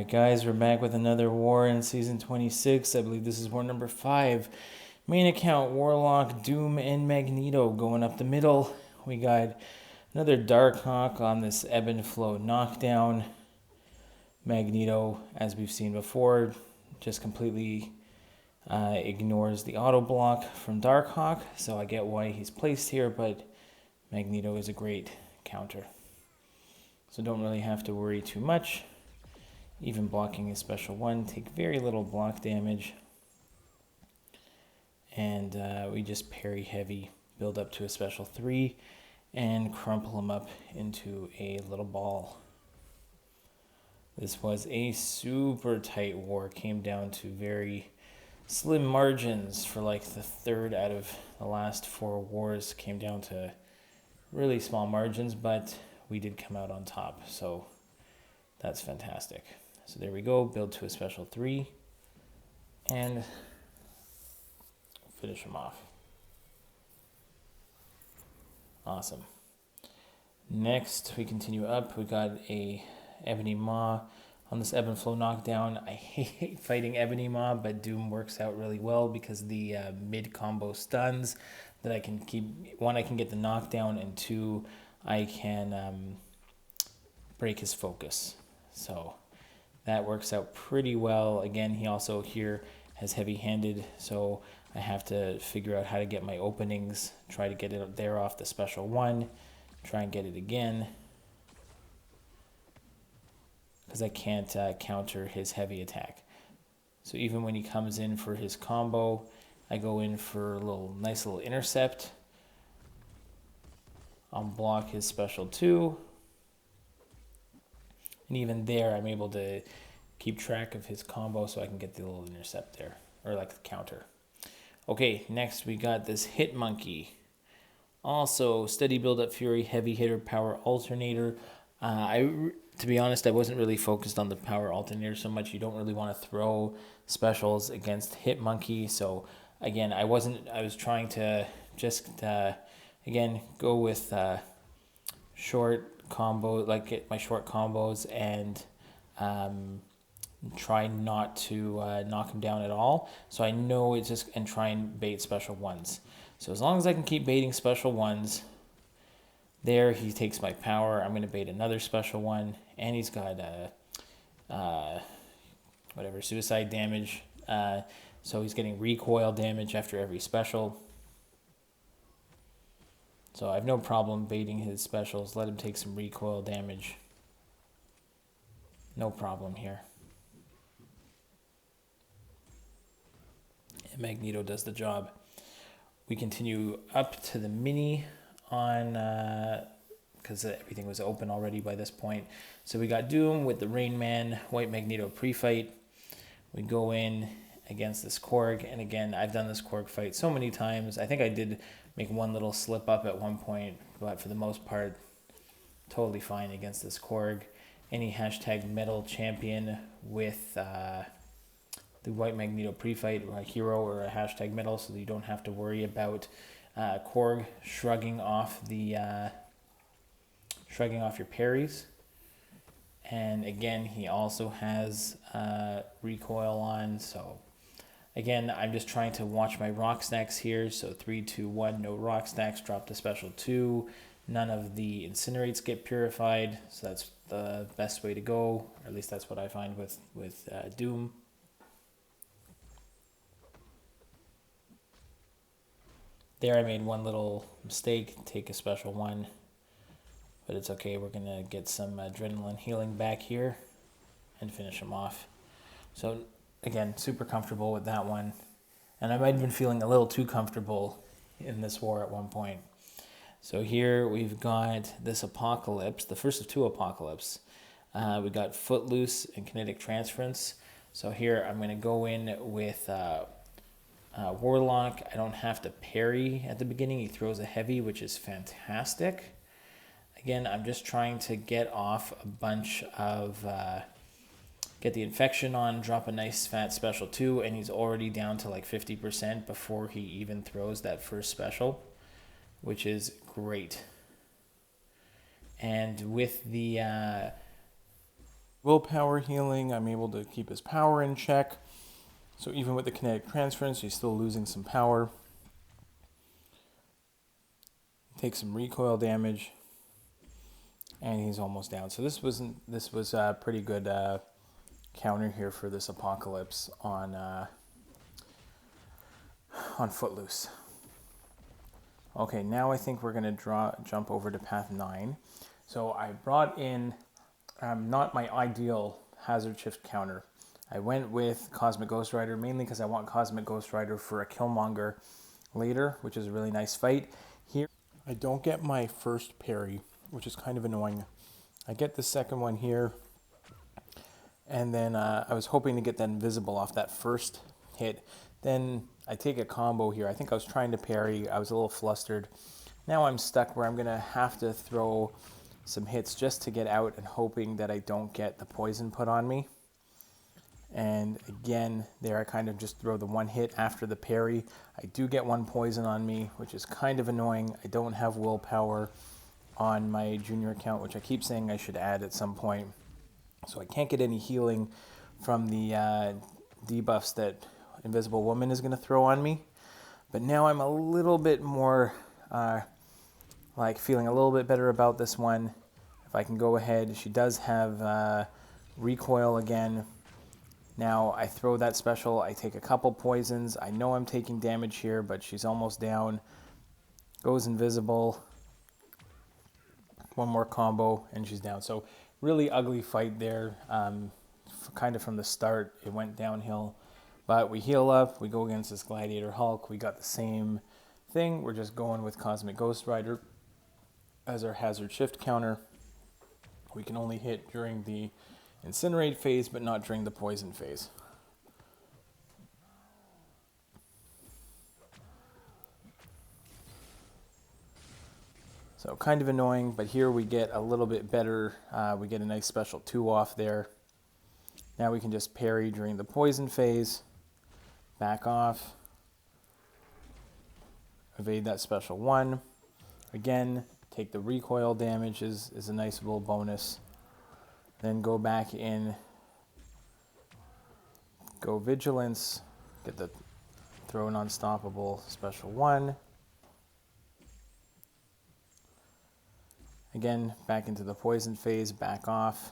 Alright guys, we're back with another war in Season 26. I believe this is war number 5. Main account, Warlock, Doom, and Magneto going up the middle. We got another Darkhawk on this ebb and flow knockdown. Magneto, as we've seen before, just completely ignores the auto block from Darkhawk. So I get why he's placed here, but Magneto is a great counter. So don't really have to worry too much. Even blocking his special 1, take very little block damage. And we just parry heavy, build up to a special 3, and crumple him up into a little ball. This was a super tight war, came down to very slim margins for like the third out of the last 4 wars. Came down to really small margins, but we did come out on top, so that's fantastic. So there we go, build to a special 3, and finish him off. Awesome. Next, we continue up. We got a Ebony Maw on this ebb and flow knockdown. I hate fighting Ebony Maw, but Doom works out really well because the mid combo stuns that I can keep. 1, I can get the knockdown, and 2, I can break his focus. So that works out pretty well. Again, he also here has heavy-handed, so I have to figure out how to get my openings, try to get it there off the special 1, try and get it again, because I can't counter his heavy attack. So even when he comes in for his combo, I go in for a nice little intercept. I'll block his special 2. And even there, I'm able to keep track of his combo so I can get the little intercept there, or like the counter. Okay, next we got this Hit Monkey. Also, steady build-up fury, heavy hitter, power alternator. To be honest, I wasn't really focused on the power alternator so much. You don't really want to throw specials against Hit Monkey. So again, I was trying to just again go with short combo, like get my short combos and try not to knock him down at all. So I know it's just, and try and bait special 1s. So as long as I can keep baiting special 1s, there he takes my power. I'm going to bait another special 1, and he's got whatever, suicide damage. So he's getting recoil damage after every special. So I have no problem baiting his specials. Let him take some recoil damage. No problem here. And Magneto does the job. We continue up to the mini on, because everything was open already by this point. So we got Doom with the Rain Man, White Magneto pre-fight. We go in against this Korg, and again, I've done this Korg fight so many times. I think I did make one little slip up at one point, but for the most part, totally fine against this Korg. Any hashtag metal champion with the White Magneto pre-fight, or a hero, or a hashtag metal, so that you don't have to worry about Korg shrugging off your parries. And again, he also has recoil on, so again, I'm just trying to watch my rock stacks here. So 3, 2, 1, no rock stacks, drop to special 2. None of the incinerates get purified, so that's the best way to go. Or at least that's what I find with Doom. There I made one little mistake, take a special 1. But it's okay, we're going to get some adrenaline healing back here and finish him off. So again, super comfortable with that one. And I might have been feeling a little too comfortable in this war at one point. So here we've got this Apocalypse, the first of 2 Apocalypse. We got Footloose and Kinetic Transference. So here I'm going to go in with Warlock. I don't have to parry at the beginning. He throws a heavy, which is fantastic. Again, I'm just trying to get off a bunch of... get the infection on, drop a nice fat special 2, and he's already down to like 50% before he even throws that first special, which is great. And with the willpower healing. I'm able to keep his power in check. So even with the kinetic transference, he's still losing some power. Take some recoil damage, and he's almost down. So this was a pretty good counter here for this Apocalypse on Footloose. Okay, now I think we're gonna jump over to path 9. So I brought in not my ideal hazard shift counter. I went with Cosmic Ghost Rider mainly because I want Cosmic Ghost Rider for a Killmonger later, which is a really nice fight. Here, I don't get my first parry, which is kind of annoying. I get the second one here, and then I was hoping to get that invisible off that first hit. Then I take a combo here. I think I was trying to parry. I was a little flustered. Now I'm stuck where I'm going to have to throw some hits just to get out and hoping that I don't get the poison put on me. And again, there I kind of just throw the one hit after the parry. I do get one poison on me, which is kind of annoying. I don't have willpower on my junior account, which I keep saying I should add at some point. So I can't get any healing from the debuffs that Invisible Woman is going to throw on me. But now I'm a little bit more feeling a little bit better about this one. If I can go ahead, she does have recoil again. Now I throw that special, I take a couple poisons. I know I'm taking damage here, but she's almost down. Goes invisible. One more combo and she's down. So really ugly fight there. Kind of from the start, it went downhill. But we heal up, we go against this Gladiator Hulk. We got the same thing. We're just going with Cosmic Ghost Rider as our hazard shift counter. We can only hit during the incinerate phase, but not during the poison phase. So kind of annoying, but here we get a little bit better. We get a nice special 2 off there. Now we can just parry during the poison phase, back off, evade that special 1. Again, take the recoil damage is a nice little bonus. Then go back in, go Vigilance, get the throw an unstoppable special 1. Again, back into the poison phase, back off.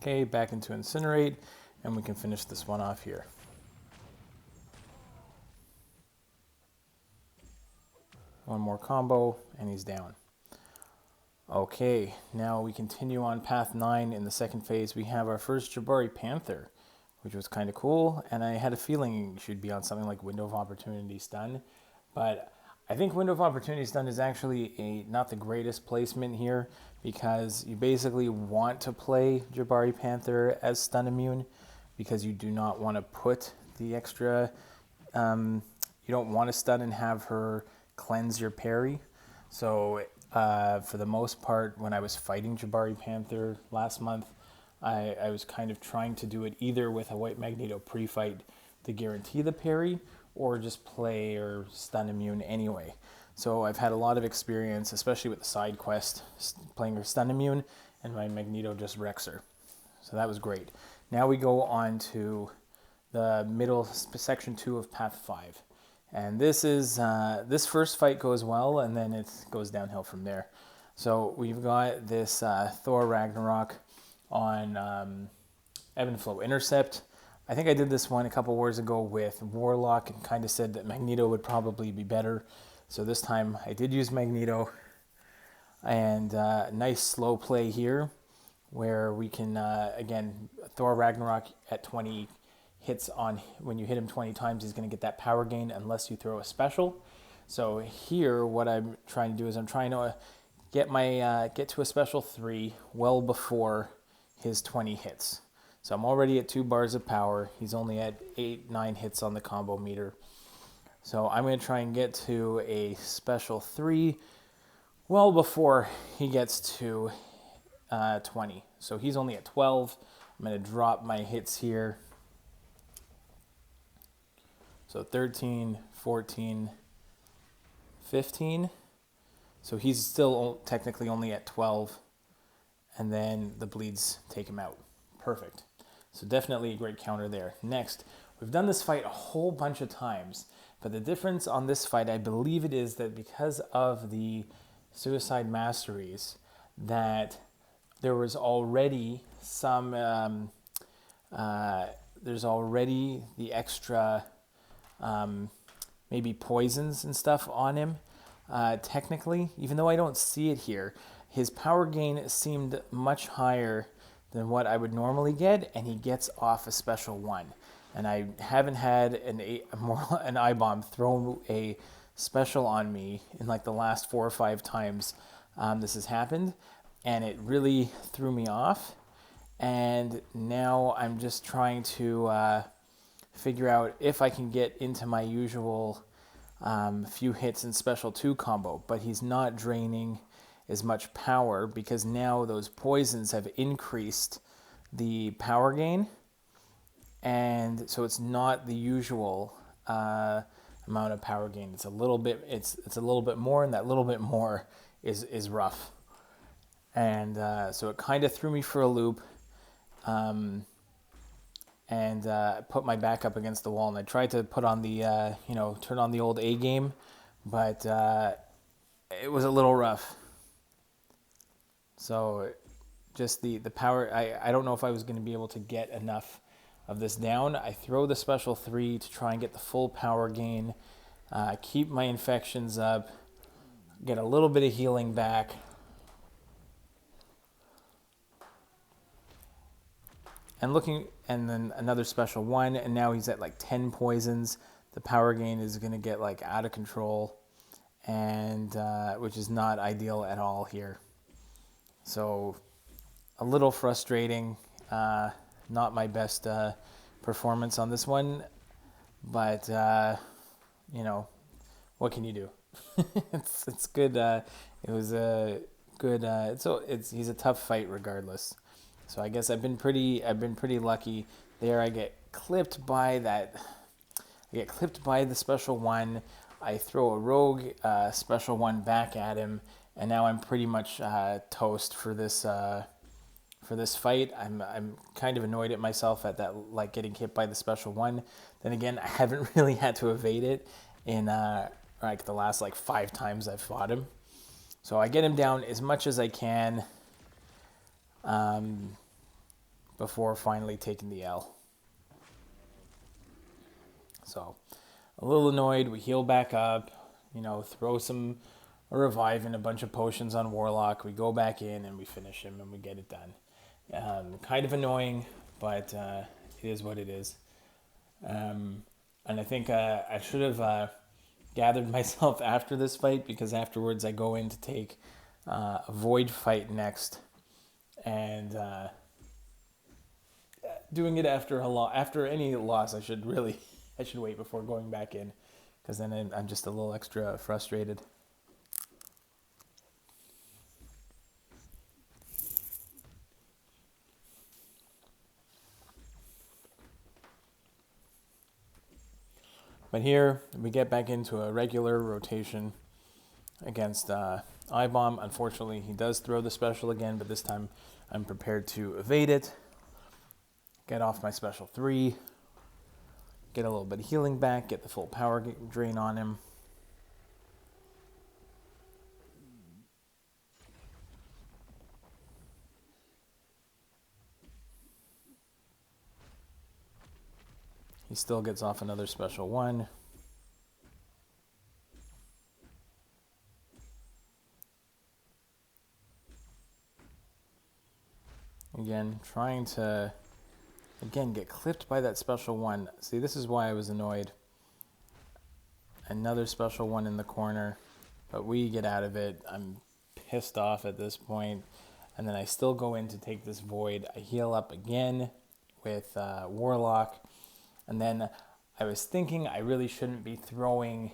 Okay, back into incinerate, and we can finish this one off here. One more combo, and he's down. Okay, now we continue on path 9 in the second phase. We have our first Jabari Panther, which was kind of cool, and I had a feeling it should be on something like Window of Opportunity Stun, but I think Window of Opportunity Stun is actually not the greatest placement here, because you basically want to play Jabari Panther as stun immune, because you do not want to put the extra, you don't want to stun and have her cleanse your parry. So for the most part, when I was fighting Jabari Panther last month, I was kind of trying to do it either with a White Magneto pre-fight to guarantee the parry, or just play or stun immune anyway. So I've had a lot of experience, especially with the side quest, playing her stun immune, and my Magneto just wrecks her. So that was great. Now we go on to the middle section 2 of path 5. And this is this first fight goes well, and then it goes downhill from there. So we've got this Thor Ragnarok on Ebb and Flow Intercept. I think I did this one a couple wars ago with Warlock and kind of said that Magneto would probably be better. So this time I did use Magneto, and nice slow play here where we can, again, Thor Ragnarok at 20 hits on, when you hit him 20 times, he's going to get that power gain unless you throw a special. So here what I'm trying to do is I'm trying to get to a special 3 well before his 20 hits. So I'm already at 2 bars of power. He's only at 8-9 hits on the combo meter. So I'm going to try and get to a special 3 well before he gets to 20. So he's only at 12. I'm going to drop my hits here. So 13, 14, 15. So he's still technically only at 12. And then the bleeds take him out. Perfect. So definitely a great counter there. Next, we've done this fight a whole bunch of times. But the difference on this fight, I believe it is that because of the Suicide Masteries, that there was already some, there's already the extra maybe poisons and stuff on him. Technically, even though I don't see it here, his power gain seemed much higher than what I would normally get, and he gets off a special 1. And I haven't had an I-bomb throw a special on me in like the last 4 or 5 times this has happened, and it really threw me off. And now I'm just trying to figure out if I can get into my usual few hits and special 2 combo, but he's not draining as much power because now those poisons have increased the power gain, and so it's not the usual amount of power gain. It's a little bit. It's a little bit more, and that little bit more is rough, and so it kind of threw me for a loop. And put my back up against the wall, and I tried to put on the, turn on the old A game, but it was a little rough. So just the power, I don't know if I was going to be able to get enough of this down. I throw the special 3 to try and get the full power gain, keep my infections up, get a little bit of healing back. And then another special 1, and now he's at like 10 poisons. The power gain is going to get like out of control, and which is not ideal at all here. So a little frustrating. Not my best performance on this one, but what can you do? it's good. It was a good. He's a tough fight regardless. So I guess I've been pretty lucky there. I get clipped by that. I get clipped by the special 1. I throw a rogue special 1 back at him, and now I'm pretty much toast for this fight. I'm kind of annoyed at myself at that, like getting hit by the special 1. Then again, I haven't really had to evade it in like the last like 5 times I've fought him. So I get him down as much as I can. Before finally taking the L. So, a little annoyed. We heal back up, throw a revive and a bunch of potions on Warlock. We go back in and we finish him and we get it done. Kind of annoying, but it is what it is. And I think I should have gathered myself after this fight, because afterwards I go in to take a Void fight next. And doing it after any loss, I should wait before going back in, because then I'm just a little extra frustrated. But here we get back into a regular rotation against I-Bomb. Unfortunately, he does throw the special again, but this time I'm prepared to evade it. Get off my special 3, get a little bit of healing back, get the full power drain on him. He still gets off another special 1. Again, trying to get clipped by that special 1. See, this is why I was annoyed. Another special 1 in the corner, but we get out of it. I'm pissed off at this point. And then I still go in to take this Void. I heal up again with Warlock. And then I was thinking I really shouldn't be throwing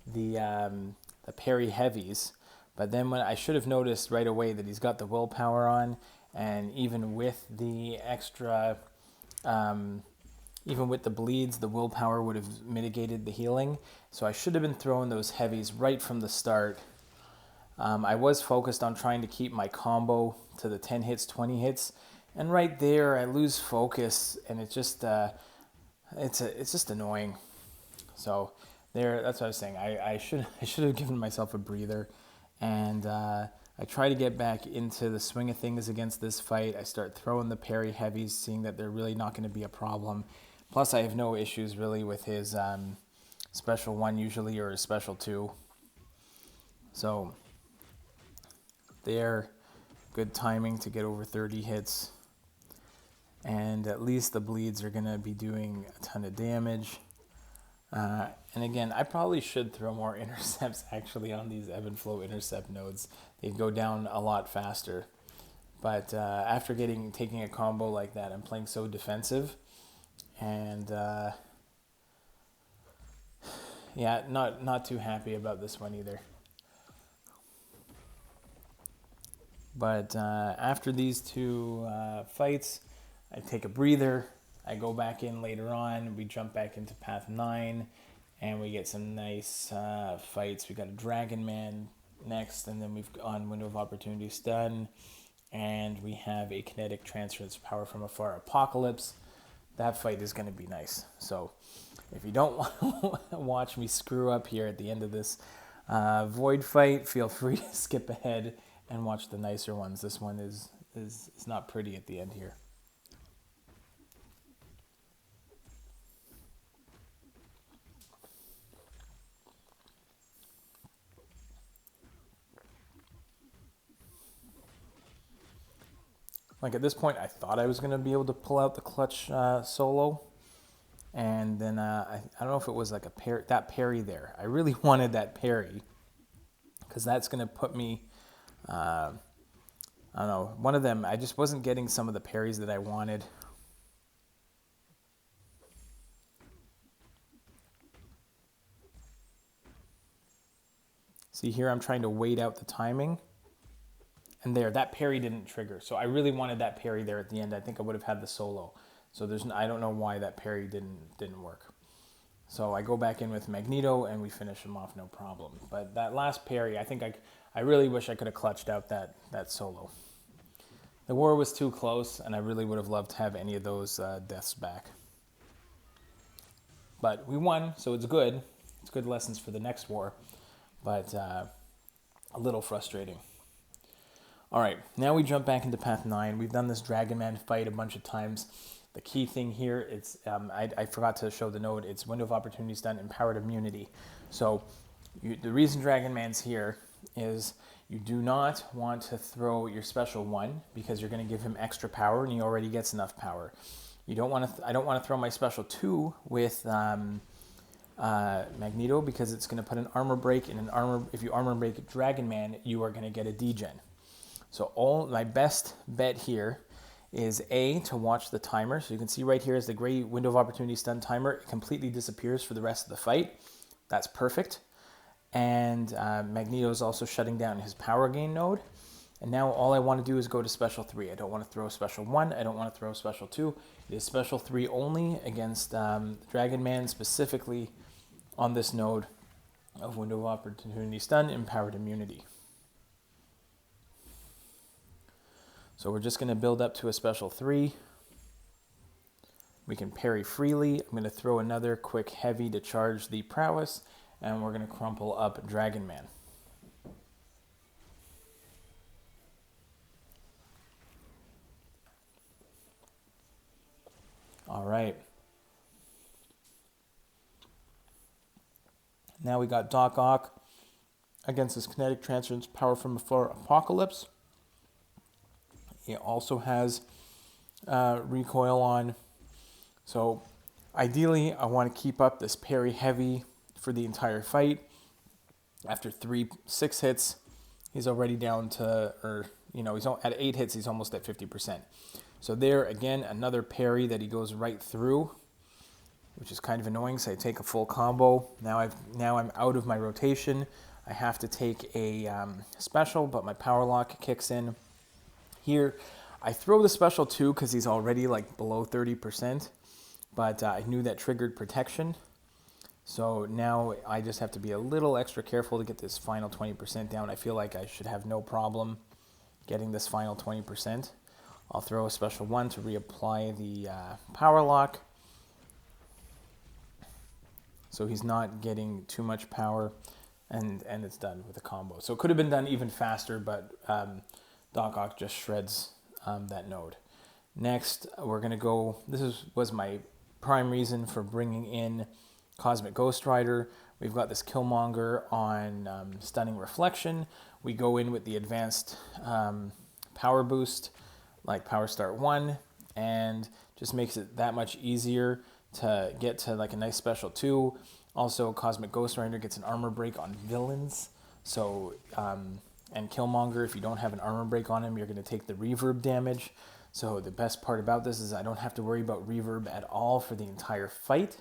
the parry heavies. But then when I should have noticed right away that he's got the willpower on. And even with the extra even with the bleeds, the willpower would have mitigated the healing. So I should have been throwing those heavies right from the start. I was focused on trying to keep my combo to the 10 hits, 20 hits. And right there, I lose focus, and it just it's just annoying. So that's what I was saying. I should have given myself a breather, and I try to get back into the swing of things against this fight. I start throwing the parry heavies, seeing that they're really not going to be a problem. Plus, I have no issues really with his special 1 usually, or his special 2. So there, good timing to get over 30 hits. And at least the bleeds are going to be doing a ton of damage. And again, I probably should throw more intercepts actually on these ebb and flow intercept nodes. They'd go down a lot faster. But after taking a combo like that, I'm playing so defensive. And yeah, not too happy about this one either. But after these 2 fights, I take a breather. I go back in later on. We jump back into Path 9, and we get some nice fights. We got a Dragon Man next, and then we've on Window of Opportunity Stun, and we have a Kinetic Transference Power from Afar Apocalypse. That fight is going to be nice. So if you don't want to watch me screw up here at the end of this Void fight, feel free to skip ahead and watch the nicer ones. This one is not pretty at the end here. Like at this point, I thought I was going to be able to pull out the clutch solo. And then I don't know if it was like that parry there. I really wanted that parry because that's going to put me, I don't know, one of them, I just wasn't getting some of the parries that I wanted. See here, I'm trying to wait out the timing. And there, that parry didn't trigger. So I really wanted that parry there at the end. I think I would have had the solo. So I don't know why that parry didn't work. So I go back in with Magneto and we finish him off no problem. But that last parry, I think I really wish I could have clutched out that solo. The war was too close, and I really would have loved to have any of those deaths back. But we won, so it's good. It's good lessons for the next war. But a little frustrating. All right, now we jump back into Path 9. We've done this Dragon Man fight a bunch of times. The key thing here, I forgot to show the node, it's Window of Opportunity Stun, Empowered Immunity. So the reason Dragon Man's here is you do not want to throw your special 1 because you're going to give him extra power and he already gets enough power. I don't want to throw my special 2 with Magneto because it's going to put an armor break, and if you armor break Dragon Man, you are going to get a degen. So my best bet here is A, to watch the timer. So you can see right here is the gray Window of Opportunity Stun timer. It completely disappears for the rest of the fight. That's perfect. And Magneto is also shutting down his power gain node. And now all I want to do is go to special 3. I don't want to throw special 1. I don't want to throw special 2. It is special 3 only against Dragon Man, specifically on this node of Window of Opportunity Stun, Empowered Immunity. So we're just going to build up to a special 3. We can parry freely. I'm going to throw another quick heavy to charge the prowess, and we're going to crumple up Dragon Man. All right. Now we got Doc Ock against his Kinetic Transference Power from Afar Apocalypse. He also has recoil on. So ideally, I want to keep up this parry heavy for the entire fight. After 6 hits, he's already down to, he's at 8 hits, he's almost at 50%. So there, again, another parry that he goes right through, which is kind of annoying. So I take a full combo. Now I'm out of my rotation. I have to take a special, but my power lock kicks in. Here, I throw the special 2 because he's already like below 30%, but I knew that triggered protection. So now I just have to be a little extra careful to get this final 20% down. I feel like I should have no problem getting this final 20%. I'll throw a special 1 to reapply the power lock. So he's not getting too much power, and it's done with a combo. So it could have been done even faster, but Doc Ock just shreds that node. Next, we're going to go, was my prime reason for bringing in Cosmic Ghost Rider. We've got this Killmonger on Stunning Reflection. We go in with the advanced power boost, like Power Start 1, and just makes it that much easier to get to like a nice special 2. Also, Cosmic Ghost Rider gets an armor break on villains. So, and Killmonger, if you don't have an armor break on him, you're going to take the reverb damage. So the best part about this is I don't have to worry about reverb at all for the entire fight.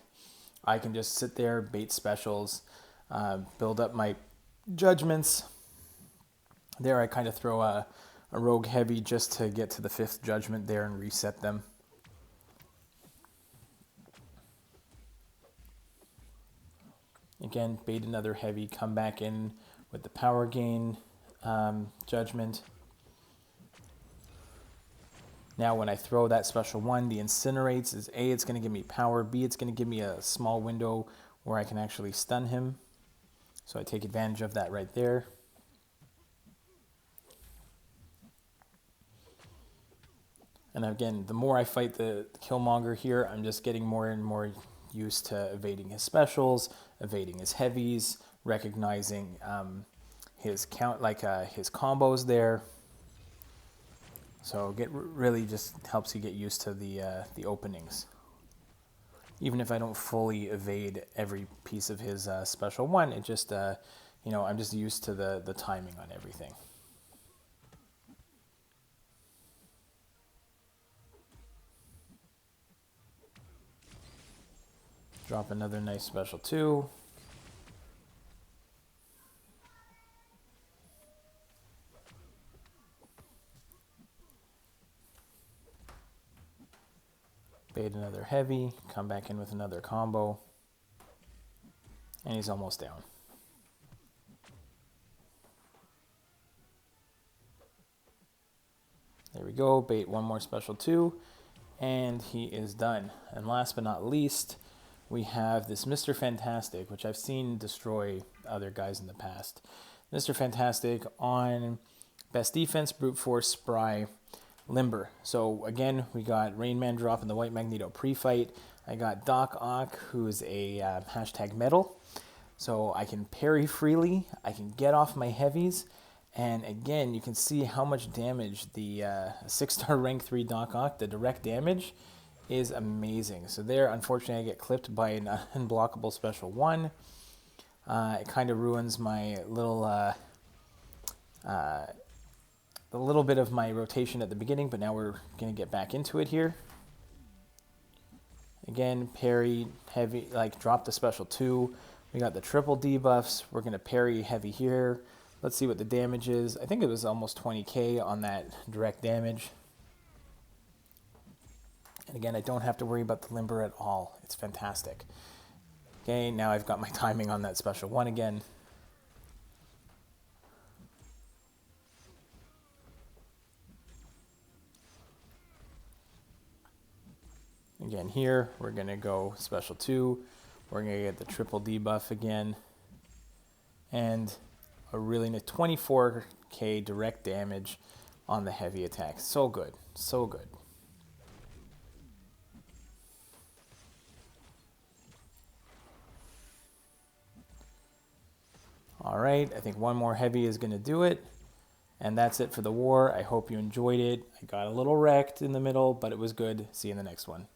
I can just sit there, bait specials, build up my judgments. There I kind of throw a rogue heavy just to get to the 5th judgment there and reset them. Again, bait another heavy, come back in with the power gain judgment. Now when I throw that special 1, the incinerates is A, it's going to give me power, B, it's going to give me a small window where I can actually stun him. So I take advantage of that right there. And again, the more I fight the Killmonger here, I'm just getting more and more used to evading his specials, evading his heavies, recognizing his his combos there. So really just helps you get used to the openings. Even if I don't fully evade every piece of his special 1, it just I'm just used to the timing on everything. Drop another nice special 2. Bait another heavy, come back in with another combo, and he's almost down. There we go, bait one more special 2, and he is done. And last but not least, we have this Mr. Fantastic, which I've seen destroy other guys in the past. Mr. Fantastic on Best Defense, Brute Force, Spry, Limber. So again, we got Rain Man dropping the White Magneto pre-fight. I got Doc Ock, who's a hashtag metal. So I can parry freely, I can get off my heavies, and again, you can see how much damage the 6-star rank 3 Doc Ock, the direct damage, is amazing. So there, unfortunately, I get clipped by an unblockable special 1. It kind of ruins my little a little bit of my rotation at the beginning, but now we're going to get back into it here. Again, parry, heavy, like drop the special 2. We got the triple debuffs. We're going to parry heavy here. Let's see what the damage is. I think it was almost 20k on that direct damage. And again, I don't have to worry about the limber at all. It's fantastic. Okay, now I've got my timing on that special 1 again. Again here, we're going to go special 2. We're going to get the triple debuff again. And a really nice 24k direct damage on the heavy attack. So good, so good. All right, I think one more heavy is going to do it. And that's it for the war. I hope you enjoyed it. I got a little wrecked in the middle, but it was good. See you in the next one.